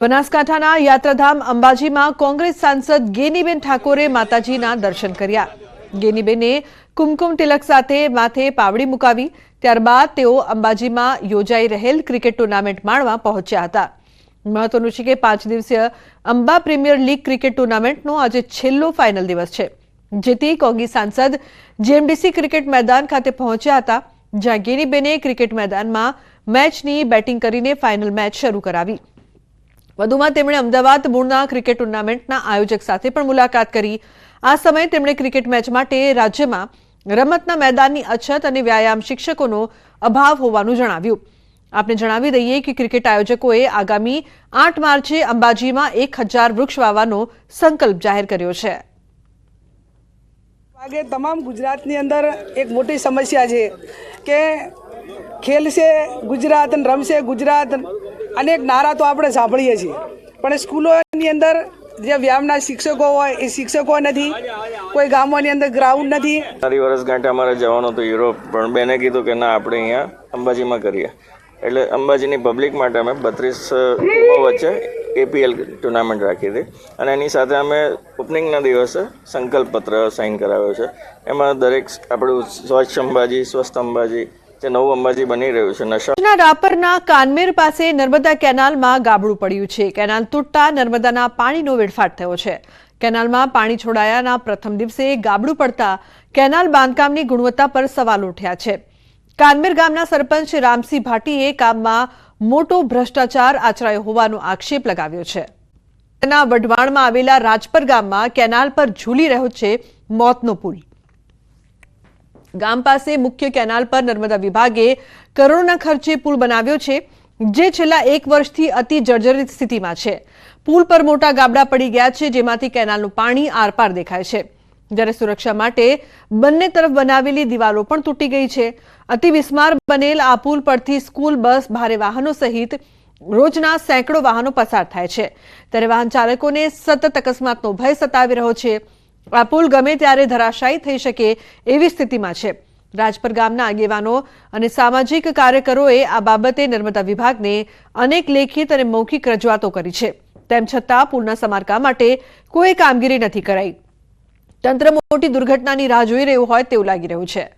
બનાસકાંઠાના યાત્રાધામ અંબાજીમાં કોંગ્રેસ સાંસદ ગેનીબેન ઠાકોરે માતાજીના દર્શન કર્યા। ગેનીબેને કુમકુમ તિલક સાથે માથે પાવડી મુકાવી। ત્યારબાદ તેઓ અંબાજીમાં યોજાઈ રહેલ ક્રિકેટ ટુર્નામેન્ટ માણવા પહોંચ્યા હતા। મહત્વનું છે કે 5 દિવસીય અંબા પ્રીમિયર લીગ ક્રિકેટ ટુર્નામેન્ટનો આજે છેલ્લો ફાઇનલ દિવસ છે, જેથી કોંગ્રેસ સાંસદ જીએમડીસી ક્રિકેટ મેદાન ખાતે પહોંચ્યા હતા, જ્યાં ગેનીબેને ક્રિકેટ મેદાનમાં મેચની બેટિંગ કરીને ફાઇનલ મેચ શરૂ કરાવી। વધુમાં તેમણે અમદાવાદ મૂળના ક્રિકેટ ટુર્નામેન્ટના આયોજક સાથે પણ મુલાકાત કરી। આ સમયે તેમણે ક્રિકેટ મેચ માટે રાજ્યમાં રમતના મેદાનની અછત અને વ્યાયામ શિક્ષકોનો અભાવ હોવાનું જણાવ્યું। આપને જણાવી દઈએ કે ક્રિકેટ આયોજકોએ આગામી 8 માર્ચે અંબાજીમાં 1000 વૃક્ષ વાવવાનો સંકલ્પ જાહેર કર્યો છે। आगे तमाम गुजरात ની અંદર એક મોટી સમસ્યા છે કે ખેલ છે ગુજરાત અને રમશે ગુજરાત અનેક નારા તો આપણે સાંભળીએ છીએ, પણ સ્કૂલોની અંદર જે વ્યાયામના શિક્ષકો હોય એ શિક્ષકો નથી, કોઈ ગામોની અંદર ગ્રાઉન્ડ નથી। સારી વર્ષગાંઠે અમારે જવાનું હતું યુરોપ, પણ બેને કીધું કે ના આપણે અહીંયા અંબાજીમાં કરીએ, એટલે અંબાજીની પબ્લિક માટે અમે 32 ટીમો વચ્ચે એપીએલ ટુર્નામેન્ટ રાખી હતી અને એની સાથે અમે ઓપનિંગના દિવસે સંકલ્પ પત્ર સાઇન કરાવ્યો છે। એમાં દરેક આપણું સ્વચ્છ અંબાજી, સ્વસ્થ અંબાજી, જે નવું અંબાજી બની રહ્યું છે। નશા રાપરના કાનમેર પાસે નર્મદા કેનાલમાં ગાબડું પડ્યું છે। કેનાલ તૂટતા નર્મદાના પાણીનો વેડફાટ થયો છે। કેનાલમાં પાણી છોડાયાના પ્રથમ દિવસે ગાબડું પડતા કેનાલ બાંધકામની ગુણવત્તા પર સવાલ ઉઠ્યા છે। કાનમેર ગામના સરપંચ રામસિંહ ભાટીએ કામમાં મોટો ભ્રષ્ટાચાર આચરાયો હોવાનો આક્ષેપ લગાવ્યો છે। તેના વઢવાણમાં આવેલા રાજપર ગામમાં કેનાલ પર ઝૂલી રહ્યો છે મોતનો પુલ। ગામ પાસે મુખ્ય કેનાલ પર નર્મદા વિભાગે કરોડોના ખર્ચે પુલ બનાવ્યો છે, જે છેલ્લા 1 વર્ષથી અતિ જર્જરિત સ્થિતિમાં છે। પુલ પર મોટા ગાબડા પડી ગયા છે, જેમાંથી કેનાલનું પાણી આરપાર દેખાય છે, જ્યારે સુરક્ષા માટે બંને તરફ બનાવેલી દિવાલો પણ તૂટી ગઈ છે। અતિ વિસ્માર બનેલ આ પુલ પરથી સ્કૂલ, બસ, ભારે વાહનો સહિત રોજના સેંકડો વાહનો પસાર થાય છે, ત્યારે વાહન ચાલકોને સતત અકસ્માતનો ભય સતાવી રહ્યો છે। આ પુલ ગમે ત્યારે ધરાશાયી થઈ શકે એવી સ્થિતિમાં છે। રાજપર ગામના આગેવાનો અને સામાજિક કાર્યકરોએ આ બાબતે નર્મદા વિભાગને અનેક લેખિત અને મૌખિક રજૂઆતો કરી છે, તેમ છતાં પુલના સમારકામ માટે કોઈ કામગીરી નથી કરાઈ। તંત્ર મોટી દુર્ઘટનાની રાહ જોઈ રહ્યું હોય તેવું લાગી રહ્યું છે।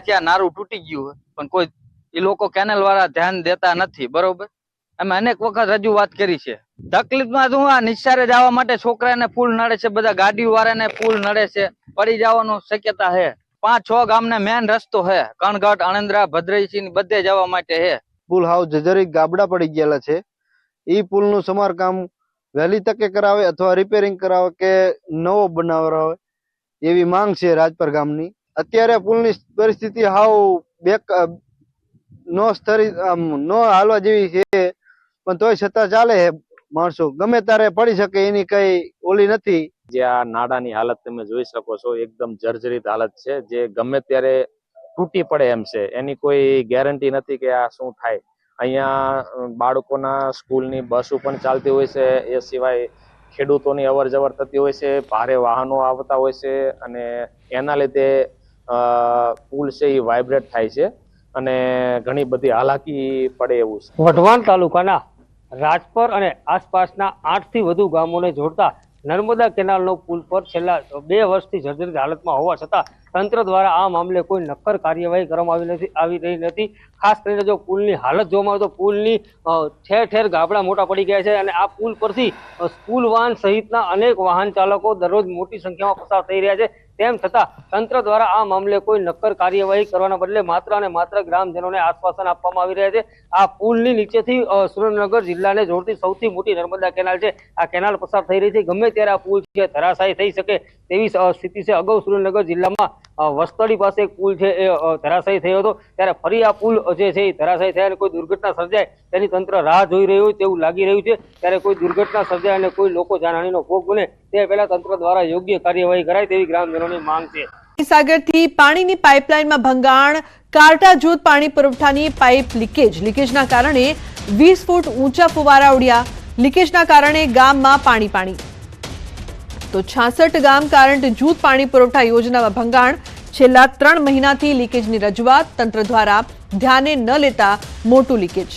ત્યાં નારું તૂટી ગયું, પણ કોઈ એ લોકો કેનલ વાળા ધ્યાન દેતા નથી, બરોબર। અમે અનેક વખત રજૂઆત કરી છે। તકલીફમાં હું આ નિશાળે જવા માટે છોકરાને પુલ નડે છે, બધા ગાડીઓ વાળાને પુલ નડે છે, પડી જવાનો શક્યતા છે। 5-6 ગામને મેન રસ્તો છે, કણગઢ, અણંદ્રા, ભદ્રસિંહ બધે જવા માટે છે। પુલ હાવ જર્જરિત ગાબડા પડી ગયેલા છે। એ પુલનું સમારકામ વહેલી તકે કરાવે અથવા રિપેરિંગ કરાવે કે નવો બનાવરાવે એવી માંગ છે રાજપર ગામની। અત્યારે પુલની પરિસ્થિતિ હાવ નો હાલવા જેવી છે, પણ તોય છતાં ચાલે છે। માણસો ગમે ત્યારે પડી શકે એની કઈ ઓલી નથી। જે આ નાડાની હાલત તમે જોઈ શકો છો, એકદમ જર્જરિત હાલત છે, જે ગમે ત્યારે તૂટી પડે એમ છે, એની કોઈ ગેરંટી નથી કે આ શું થાય। અહીંયા બાળકોના સ્કૂલની બસો પણ ચાલતી હોય છે, એ સિવાય ખેડૂતોની અવર જવર થતી હોય છે, ભારે વાહનો આવતા હોય છે, અને એના લીધે પુલ છે એ વાઇબ્રેટ થાય છે અને ઘણી બધી હાલાકી પડે એવું છે। વઢવાણ તાલુકાના રાજપર અને આસપાસના 8 થી વધુ ગામોને જોડતા નર્મદા કેનાલનો પુલ પર છેલ્લા 2 વર્ષથી જર્જરિત હાલતમાં હોવા છતાં તંત્ર દ્વારા આ મામલે કોઈ નક્કર કાર્યવાહી કરવામાં આવી રહી નથી। ખાસ કરીને જો પુલની હાલત જોવામાં આવે તો પુલની ઠેર ઠેર ગાબડા મોટા પડી ગયા છે, અને આ પુલ પરથી સ્કૂલ વાહન સહિતના અનેક વાહન ચાલકો દરરોજ મોટી સંખ્યામાં પસાર થઈ રહ્યા છે। તેમ છતાં તંત્ર દ્વારા આ મામલે કોઈ નક્કર કાર્યવાહી કરવાના બદલે માત્ર અને માત્ર ગ્રામજનોને આશ્વાસન આપવામાં આવી રહ્યા છે। આ પુલની નીચેથી સુરેન્દ્રનગર જિલ્લાને જોડતી સૌથી મોટી નર્મદા કેનાલ છે, આ કેનાલ પસાર થઈ રહી છે, ગમે ત્યારે આ પુલ છે ધરાશાયી થઈ શકે તેવી સ્થિતિ છે। અગાઉ સુરેન્દ્રનગર જિલ્લામાં વસ્તડી પાસે એક પુલ છે એ ધરાશાયી થયો હતો, ત્યારે ફરી આ પુલ જે છે એ ધરાશાયી થયા અને કોઈ દુર્ઘટના સર્જાય તેની તંત્ર રાહ જોઈ રહ્યું હોય તેવું લાગી રહ્યું છે। ત્યારે કોઈ દુર્ઘટના સર્જાય અને કોઈ લોકો જાનહાનિનો ભોગ બને તે પહેલા તંત્ર દ્વારા યોગ્ય કાર્યવાહી કરાય તેવી ગ્રામજનોની માંગ છે। સાગરથી પાણીની પાઇપલાઇનમાં ભંગાણ, કારટા જૂથ પાણી પુરવઠાની પાઇપ લીકેજના કારણે 20 ફૂટ ઊંચા ફુવારા ઉડ્યા। લીકેજના કારણે ગામમાં પાણી। તો 66 ગામ કારન્ટ જૂથ પાણી પુરવઠા યોજનામાં ભંગાણ। છેલ્લા 3 મહિનાથી લીકેજની રજૂઆત તંત્ર દ્વારા ધ્યાને ન લેતા મોટું લીકેજ.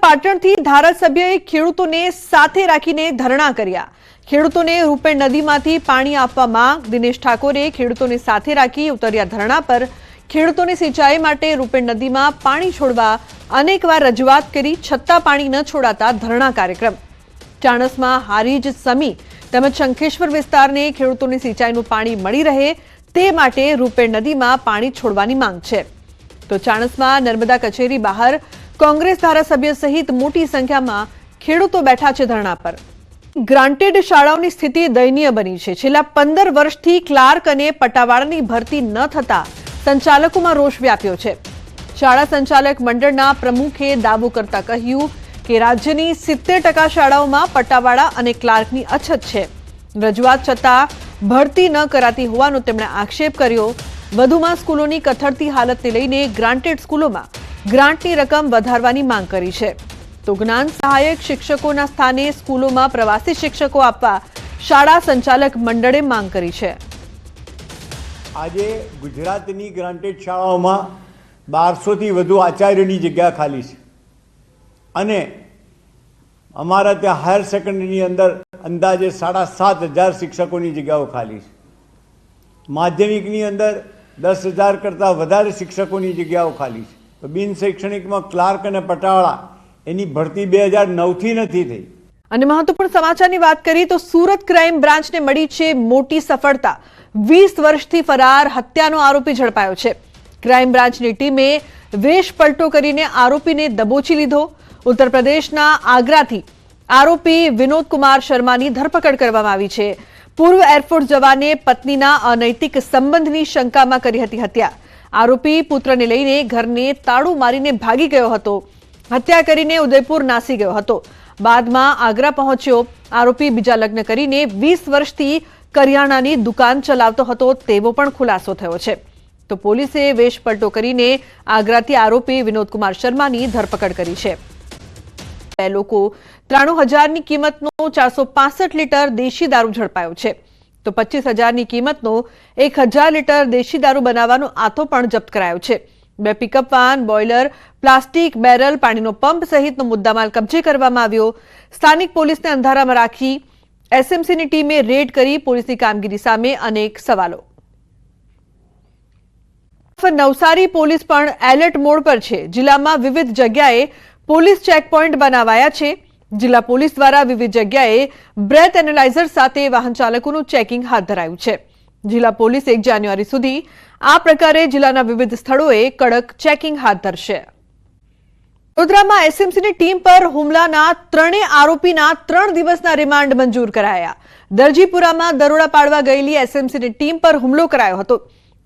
પાટણથી ધારાસભ્યએ ખેડૂતોને સાથે રાખીને ધરણા કર્યા. ખેડૂતોને રૂપેણ નદીમાંથી પાણી આપવા માંગ. દિનેશ ઠાકોરે ખેડૂતોને સાથે રાખી ઉતર્યા ધરણા પર. ખેડૂતોની સિંચાઈ માટે રૂપેણ નદીમાં પાણી છોડવા અનેકવાર રજૂઆત કરી, છતાં પાણી ન છોડાતા ધરણા કાર્યક્રમ. ચાણસમાં હારીજ, સમી તેમજ શંખેશ્વર વિસ્તારને ખેડૂતોની સિંચાઈનું પાણી મળી રહે તે માટે રૂપેણ નદીમાં પાણી છોડવાની માંગ છે. તો ચાણસમાં નર્મદા કચેરી બહાર કોંગ્રેસ ધારાસભ્ય સહિત મોટી સંખ્યામાં ખેડૂતો બેઠા છે ધરણા પર. ગ્રાન્ટેડ શાળાઓની સ્થિતિ દયનીય બની છે. છેલ્લા 15 વર્ષથી ક્લાર્ક અને પટાવાળાની ભરતી ન થતા સંચાલકોમાં રોષ વ્યાપ્યો છે. શાળા સંચાલક મંડળના પ્રમુખે દાવો કરતા કહ્યું કે રાજ્યની 70% શાળાઓમાં પટાવાળા અને ક્લાર્કની અછત છે. રજૂઆત છતાં ભરતી ન કરાતી હોવાનો તેમણે આક્ષેપ કર્યો. વધુમાં સ્કૂલોની કથળતી હાલતને લઈને ગ્રાન્ટેડ સ્કૂલોમાં ગ્રાન્ટની રકમ વધારવાની માંગ કરી છે. તો જ્ઞાન સહાયક શિક્ષકોના સ્થાને સ્કૂલોમાં પ્રવાસી શિક્ષકો આપવા શાળા સંચાલક મંડળે માંગ કરી છે. આજે ગુજરાતની ગ્રાન્ટેડ શાળાઓમાં 1200થી વધુ આચાર્યોની જગ્યા ખાલી છે અને અમારા ત્યાં હાયર સેકન્ડરીની અંદર અંદાજે 7,500 શિક્ષકોની જગ્યાઓ ખાલી છે. માધ્યમિકની અંદર 10,000 કરતાં વધારે શિક્ષકોની જગ્યાઓ ખાલી છે. તો બિન શૈક્ષણિકમાં ક્લાર્ક અને પટાવાળા એની ભરતી 2009થી નથી થઈ. અને મહત્વપૂર્ણ સમાચારની વાત કરીએ તો સુરત ક્રાઇમ બ્રાન્ચને મળી છે મોટી સફળતા. 20 વર્ષથી ફરાર હત્યાનો આરોપી ઝડપાયો છે. ક્રાઇમ બ્રાન્ચની ટીમે વેશ પલટો કરીને આરોપીને દબોચી લીધો. ઉત્તર પ્રદેશના આગ્રાથી આરોપી વિનોદ કુમાર શર્માની ધરપકડ કરવામાં આવી છે. પૂર્વ એરફોર્સ જવાને પત્નીના અનૈતિક સંબંધની શંકામાં કરી હતી હત્યા. આરોપી પુત્રને લઈને ઘરને તાળું મારીને ભાગી ગયો હતો. હત્યા કરીને ઉદયપુર નાસી ગયો હતો. બાદમાં આગ્રા પહોંચ્યો. આરોપી બીજા લગ્ન કરીને 20 વર્ષથી કરિયાણાની દુકાન ચલાવતો હતો તેવો પણ ખુલાસો થયો છે. તો પોલીસે વેશ પલટો કરીને આગ્રાથી આરોપી વિનોદ કુમાર શર્માની ધરપકડ કરી છે. બે લોકો 93,000ની કિંમતનો 465 લીટર દેશી દારૂ ઝડપાયો છે. તો 25,000ની કિંમતનો 1,000 લીટર દેશી દારૂ બનાવવાનો આથો પણ જપ્ત કરાયો છે. 2 pickup van, boiler, plastic barrel, પાણીનો પંપ સહિતનો મુદ્દામાલ કબજે કરવામાં આવ્યો. સ્થાનિક પોલીસને અંધારામાં રાખી એસએમસીની ટીમે રેડ કરી. પોલીસની કામગીરી સામે અનેક સવાલો. નવસારી પોલીસ પણ એલર્ટ મોડ પર છે. જિલ્લામાં વિવિધ જગ્યાએ પોલીસ ચેકપોઇન્ટ બનાવાયા છે. જિલ્લા પોલીસ દ્વારા વિવિધ જગ્યાએ બ્રેથ એનાલાઇઝર સાથે વાહન ચાલકોનું ચેકિંગ હાથ ધરાયું છે. જિલ્લા પોલીસ 1 જાન્યુઆરી સુધી આ પ્રકારે જિલ્લાના વિવિધ સ્થળોએ કડક ચેકિંગ હાથ ધરશે. વડોદરામાં એસએમસીની ટીમ પર હુમલાના 3 આરોપીના 3 દિવસના રિમાન્ડ મંજૂર કરાયા. દરજીપુરામાં દરોડા પાડવા ગયેલી એસએમસીની ટીમ પર હુમલો કરાયો હતો.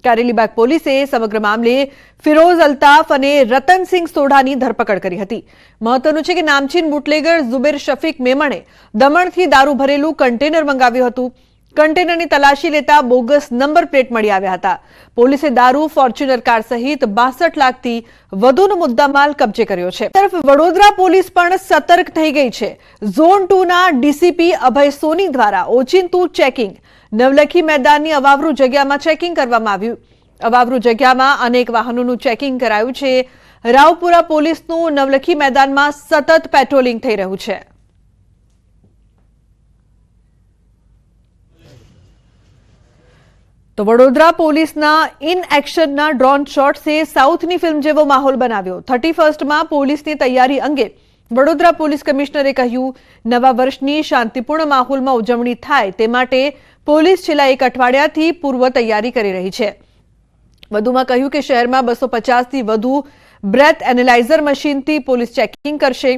કારેલીબાગ પોલીસે સમગ્ર મામલે ફિરોઝ અલ્તાફ અને રતનસિંહ સોઢાની ધરપકડ કરી હતી. મહત્વનું છે કે નામચીન બુટલેગર ઝુબેર શફીક મેમણે દમણથી દારૂ ભરેલું કન્ટેનર મંગાવ્યું હતું. કન્ટેનરની તલાશી લેતા બોગસ નંબર પ્લેટ મળી આવ્યા હતા. પોલીસે દારૂ, ફોર્ચ્યુનર કાર સહિત 62 લાખથી વધુનો મુદ્દામાલ કબજે કર્યો છે. તરફ વડોદરા પોલીસ પણ સતર્ક થઈ ગઈ છે. ઝોન 2ના ડીસીપી અભય સોની દ્વારા ઓચિંતું ચેકિંગ. નવલખી મેદાનની અવાવરૂ જગ્યામાં ચેકિંગ કરવામાં આવ્યું. અવાવરૂ જગ્યામાં અનેક વાહનોનું ચેકિંગ કરાયું છે. રાવપુરા પોલીસનું નવલખી મેદાનમાં સતત પેટ્રોલિંગ થઈ રહ્યું છે. તો વડોદરા પોલીસના ઇન એક્શનના ડ્રોન શોટ્સે સાઉથની ફિલ્મ જેવો માહોલ બનાવ્યો. 31માં પોલીસની તૈયારી અંગે વડોદરા પોલીસ કમિશનરે કહ્યું, નવા વર્ષની શાંતિપૂર્ણ માહોલમાં ઉજવણી થાય તે માટે પોલીસ છેલ્લા 1 અઠવાડિયાથી પૂર્વ તૈયારી કરી રહી છે. વધુમાં કહ્યું કે શહેરમાં 250થી વધુ બ્રેથ એનાલાઇઝર મશીનથી પોલીસ ચેકિંગ કરશે.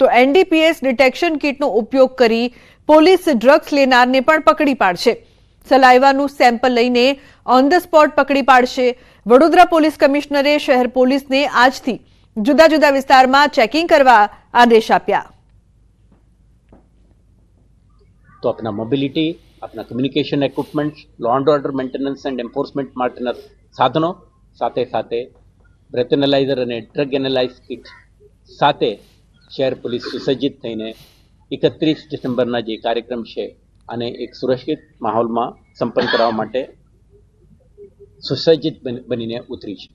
તો એનડીપીએસ ડિટેક્શન કિટનો ઉપયોગ કરી પોલીસ ડ્રગ્સ લેનારને પણ પકડી પાડશે. સલાઈવાનું સેમ્પલ લઈને ઓન ધ સ્પોટ પકડી પાડશે. વડોદરા પોલીસ કમિશનરે શહેર પોલીસને આજથી જુદા જુદા વિસ્તારમાં ચેકિંગ કરવા આદેશ આપ્યા. तो अपना मोबिलिटी, अपना communication equipment, law and order maintenance and enforcement माटेના સાધનો સાથે સાથે બ્રેથ એનાલાઇઝર અને ડ્રગ એનાલાઇઝ કિટ સાથે શહેર પોલીસ સુસજ્જિત થઈને 31 ડિસેમ્બરના જે કાર્યક્રમ છે અને એક સુરક્ષિત માહોલમાં સંપન્ન કરવા માટે સુસજ્જિત બનીને ઉતરી છે.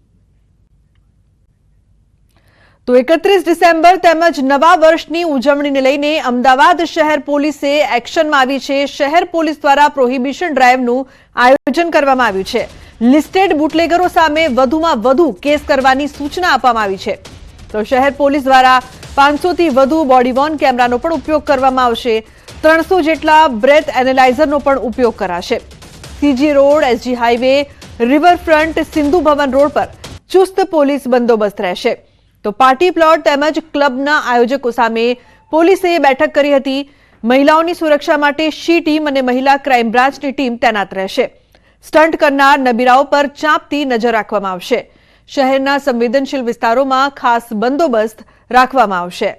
તો 31 ડિસેમ્બર તેમજ નવા વર્ષની ઉજવણીને લઈને અમદાવાદ શહેર પોલીસે એક્શનમાં આવી છે. શહેર પોલીસ દ્વારા પ્રોહિબિશન ડ્રાઈવનું આયોજન કરવામાં આવ્યું છે. લિસ્ટેડ બુટલેગરો સામે વધુમાં વધુ કેસ કરવાની સૂચના આપવામાં આવી છે. તો શહેર પોલીસ દ્વારા 500 થી વધુ બોડી વોર્ન કેમેરાનો પણ ઉપયોગ કરવામાં આવશે. 300 જેટલા બ્રેથ એનાલાઇઝરનો પણ ઉપયોગ કરાશે. CG road, SG highway, riverfront, Sindhu Bhavan road પર ચુસ્ત પોલીસ બંદોબસ્ત રહેશે. તો પાર્ટી પ્લોટ તેમજ ક્લબના આયોજકો સામે પોલીસે બેઠક કરી હતી. મહિલાઓની સુરક્ષા માટે શી ટીમ અને મહિલા ક્રાઇમ બ્રાન્ચની ટીમ તૈનાત રહેશે. સ્ટન્ટ કરનાર નબીરાઓ પર ચાંપતી નજર રાખવામાં આવશે. શહેરના સંવેદનશીલ વિસ્તારોમાં ખાસ બંદોબસ્ત રાખવામાં આવશે.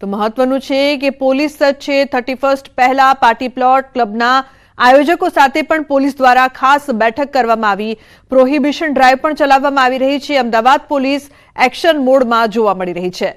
તો મહત્વનું છે કે પોલીસ સજ્જ છે. 31 પહેલા પાર્ટી પ્લોટ ક્લબના આયોજકો સાથે પણ પોલીસ દ્વારા ખાસ બેઠક કરવામાં આવી. પ્રોહિબિશન ડ્રાઈવ પણ ચલાવવામાં આવી રહી છે. અમદાવાદ પોલીસ એક્શન મોડમાં જોવા મળી રહી છે.